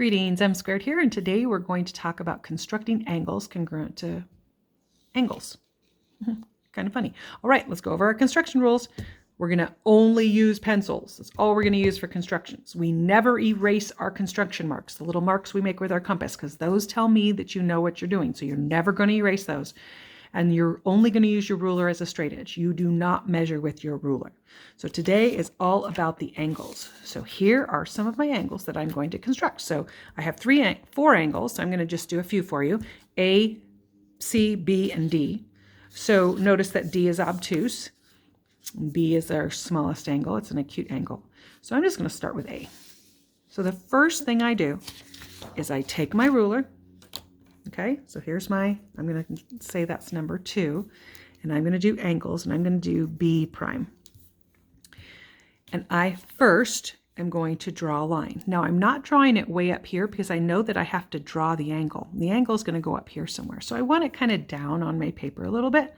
Greetings, M Squared here, and today we're going to talk about constructing angles congruent to angles. Kind of funny. All right, let's go over our construction rules. We're going to only use pencils. That's all we're going to use for constructions. We never erase our construction marks, the little marks we make with our compass, because those tell me that you know what you're doing. So you're never going to erase those. And you're only going to use your ruler as a straight edge. You do not measure with your ruler. So today is all about the angles. So here are some of my angles that I'm going to construct. So I have four angles. So I'm going to just do a few for you. A, C, B, and D. So notice that D is obtuse. B is our smallest angle. It's an acute angle. So I'm just going to start with A. So the first thing I do is I take my ruler. Okay, so here's I'm going to say that's number 2, and I'm going to do angles, and I'm going to do B prime. And I first am going to draw a line. Now I'm not drawing it way up here because I know that I have to draw the angle. The angle is going to go up here somewhere. So I want it kind of down on my paper a little bit,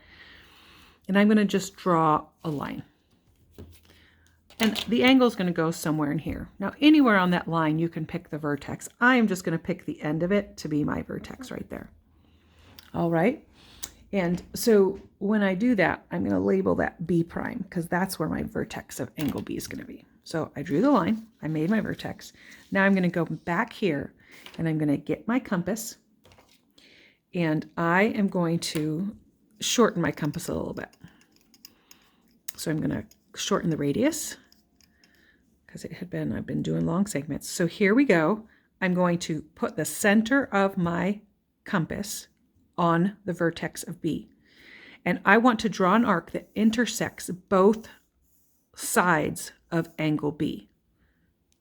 and I'm going to just draw a line. And the angle is going to go somewhere in here. Now, anywhere on that line, you can pick the vertex. I am just going to pick the end of it to be my vertex right there. All right. And so when I do that, I'm going to label that B prime because that's where my vertex of angle B is going to be. So I drew the line. I made my vertex. Now I'm going to go back here and I'm going to get my compass. And I am going to shorten my compass a little bit. So I'm going to shorten the radius, because I've been doing long segments. So here we go. I'm going to put the center of my compass on the vertex of B. And I want to draw an arc that intersects both sides of angle B.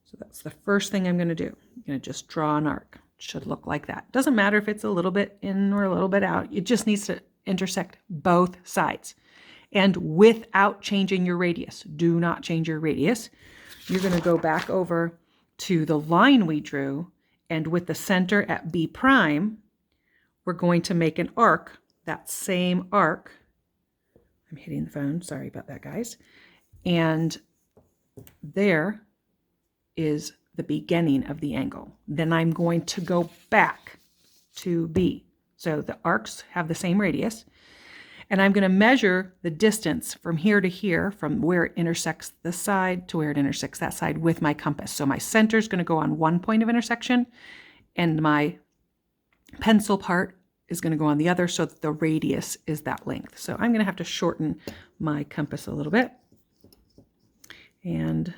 So that's the first thing I'm going to do. I'm going to just draw an arc. It should look like that. Doesn't matter if it's a little bit in or a little bit out. It just needs to intersect both sides. And without changing your radius. Do not change your radius. You're going to go back over to the line we drew, and with the center at B prime, we're going to make an arc, that same arc. I'm hitting the phone. Sorry about that, guys. And there is the beginning of the angle. Then I'm going to go back to B. So the arcs have the same radius. And I'm going to measure the distance from here to here, from where it intersects this side to where it intersects that side with my compass. So my center is going to go on one point of intersection, and my pencil part is going to go on the other, so that the radius is that length. So I'm going to have to shorten my compass a little bit. And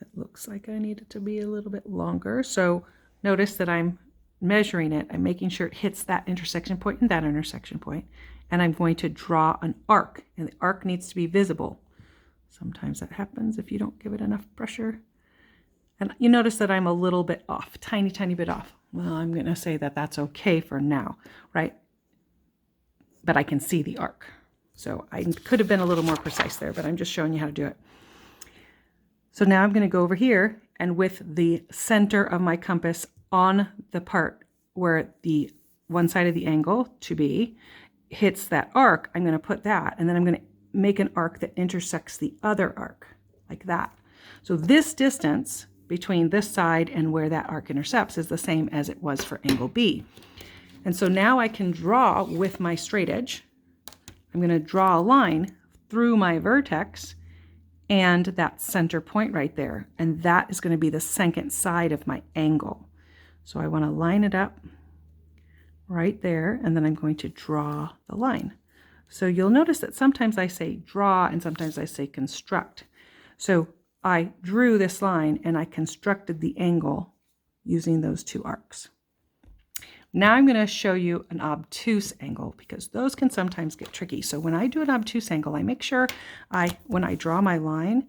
it looks like I need it to be a little bit longer. So notice that I'm measuring it. I'm making sure it hits that intersection point and that intersection point. And I'm going to draw an arc, and the arc needs to be visible. Sometimes that happens if you don't give it enough pressure. And you notice that I'm a little bit off, tiny, tiny bit off. Well, I'm going to say that that's okay for now, right? But I can see the arc. So I could have been a little more precise there, but I'm just showing you how to do it. So now I'm going to go over here, and with the center of my compass on the part where the one side of the angle to be hits that arc, I'm going to put that, and then I'm going to make an arc that intersects the other arc, like that. So this distance between this side and where that arc intercepts is the same as it was for angle B. And so now I can draw with my straight edge. I'm going to draw a line through my vertex and that center point right there, and that is going to be the second side of my angle. So I want to line it up right there, and then I'm going to draw the line. So you'll notice that sometimes I say draw and sometimes I say construct. So I drew this line and I constructed the angle using those two arcs. Now I'm going to show you an obtuse angle, because those can sometimes get tricky. So when I do an obtuse angle, I make sure when I draw my line,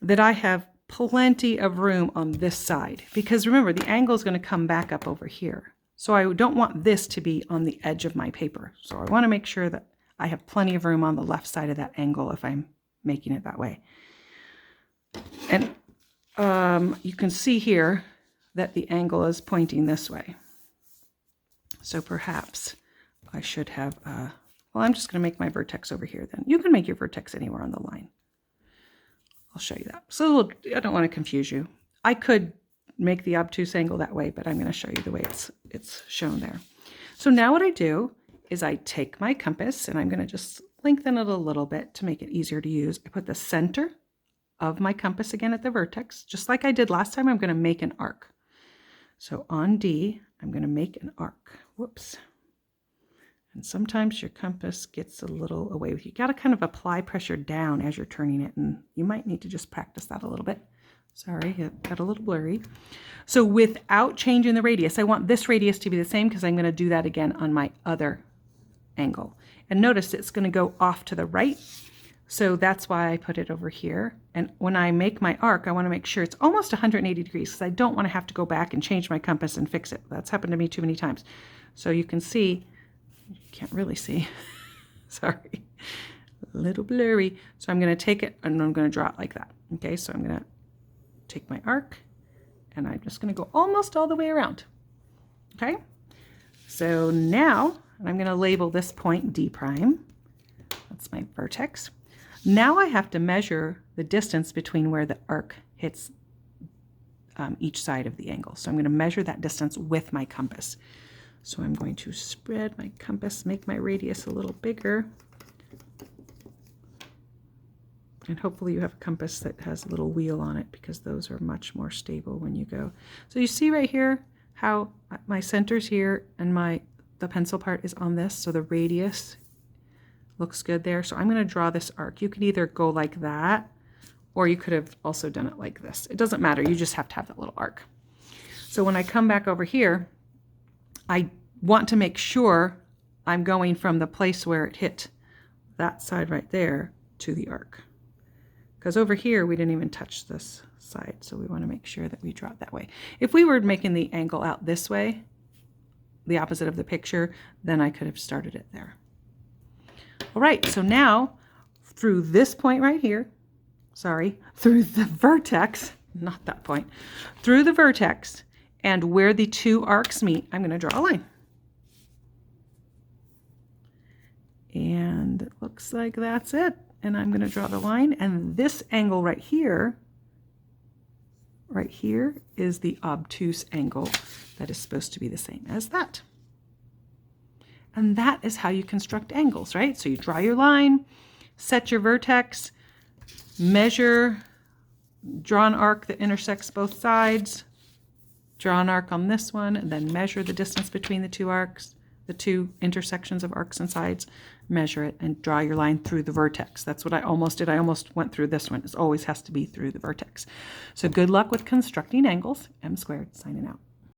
that I have plenty of room on this side, because remember, the angle is going to come back up over here. So I don't want this to be on the edge of my paper. So I want to make sure that I have plenty of room on the left side of that angle if I'm making it that way. And you can see here that the angle is pointing this way. So perhaps I should have, well, I'm just going to make my vertex over here then. You can make your vertex anywhere on the line. I'll show you that. So I don't want to confuse you. I could make the obtuse angle that way, but I'm going to show you the way it's shown there. So now what I do is I take my compass and I'm going to just lengthen it a little bit to make it easier to use. I put the center of my compass again at the vertex, just like I did last time. I'm going to make an arc. So on D, I'm going to make an arc. Whoops. And sometimes your compass gets a little away with you. You got to kind of apply pressure down as you're turning it, and you might need to just practice that a little bit. Sorry, it got a little blurry. So without changing the radius, I want this radius to be the same because I'm going to do that again on my other angle. And notice it's going to go off to the right. So that's why I put it over here. And when I make my arc, I want to make sure it's almost 180 degrees because I don't want to have to go back and change my compass and fix it. That's happened to me too many times. So you can see, you can't really see, sorry, a little blurry. So I'm going to take it and I'm going to draw it like that. Okay, so I'm going to take my arc and I'm just going to go almost all the way around. Okay, so now I'm going to label this point D prime. That's my vertex. Now I have to measure the distance between where the arc hits each side of the angle. So I'm going to measure that distance with my compass. So I'm going to spread my compass, make my radius a little bigger. And hopefully you have a compass that has a little wheel on it because those are much more stable when you go. So you see right here how my center's here and the pencil part is on this. So the radius looks good there. So I'm going to draw this arc. You could either go like that, or you could have also done it like this. It doesn't matter. You just have to have that little arc. So when I come back over here, I want to make sure I'm going from the place where it hit that side right there to the arc. Because over here, we didn't even touch this side. So we want to make sure that we draw it that way. If we were making the angle out this way, the opposite of the picture, then I could have started it there. All right, so now through this point right here, sorry, through the vertex, not that point, through the vertex and where the two arcs meet, I'm going to draw a line. And it looks like that's it. And I'm going to draw the line. And this angle right here is the obtuse angle that is supposed to be the same as that. And that is how you construct angles, right? So you draw your line, set your vertex, measure, draw an arc that intersects both sides, draw an arc on this one, and then measure the distance between the two arcs, the two intersections of arcs and sides, measure it, and draw your line through the vertex. That's what I almost did. I almost went through this one. It always has to be through the vertex. So good luck with constructing angles. M squared, signing out.